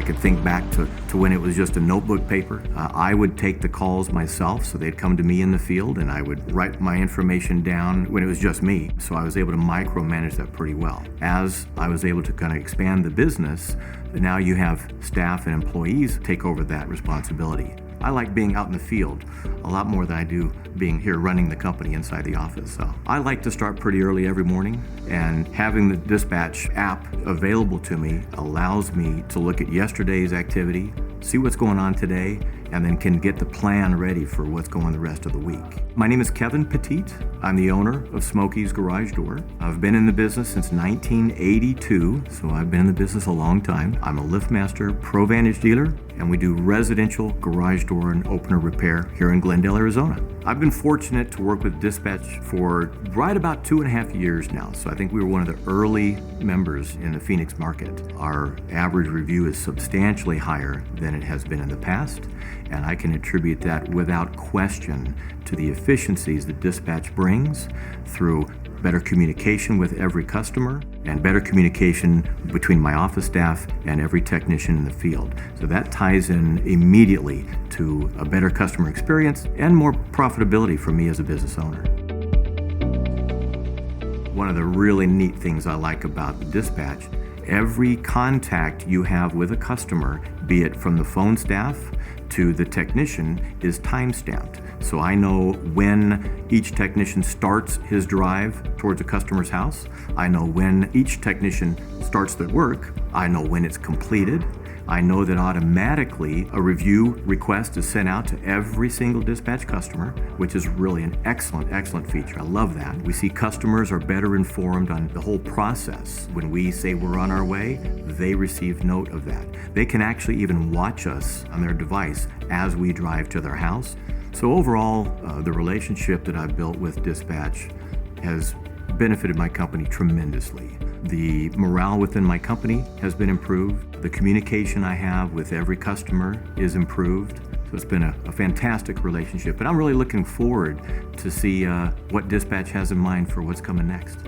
I could think back to when it was just a notebook paper. I would take the calls myself, so they'd come to me in the field and I would write my information down when it was just me. So I was able to micromanage that pretty well. As I was able to kind of expand the business, now you have staff and employees take over that responsibility. I like being out in the field a lot more than I do being here running the company inside the office. So I like to start pretty early every morning, and having the dispatch app available to me allows me to look at yesterday's activity, see what's going on today, and then can get the plan ready for what's going on the rest of the week. My name is Kevin Petit. I'm the owner of Smokey's Garage Door. I've been in the business since 1982, so I've been in the business a long time. I'm a LiftMaster Pro Vantage dealer, and we do residential garage door and opener repair here in Glendale, Arizona. I've been fortunate to work with Dispatch for right about 2.5 years now, so I think we were one of the early members in the Phoenix market. Our average review is substantially higher than it has been in the past, and I can attribute that without question to the efficiencies that Dispatch brings through better communication with every customer and better communication between my office staff and every technician in the field. So that ties in immediately to a better customer experience and more profitability for me as a business owner. One of the really neat things I like about the Dispatch, every contact you have with a customer, be it from the phone staff to the technician, is time-stamped. So I know when each technician starts his drive towards a customer's house. I know when each technician starts their work. I know when it's completed. I know that automatically a review request is sent out to every single Dispatch customer, which is really an excellent feature. I love that. We see customers are better informed on the whole process. When we say we're on our way, they receive note of that. They can actually even watch us on their device as we drive to their house. So overall, the relationship that I've built with Dispatch has benefited my company tremendously. The morale within my company has been improved. The communication I have with every customer is improved. So it's been a fantastic relationship, and I'm really looking forward to see what Dispatch has in mind for what's coming next.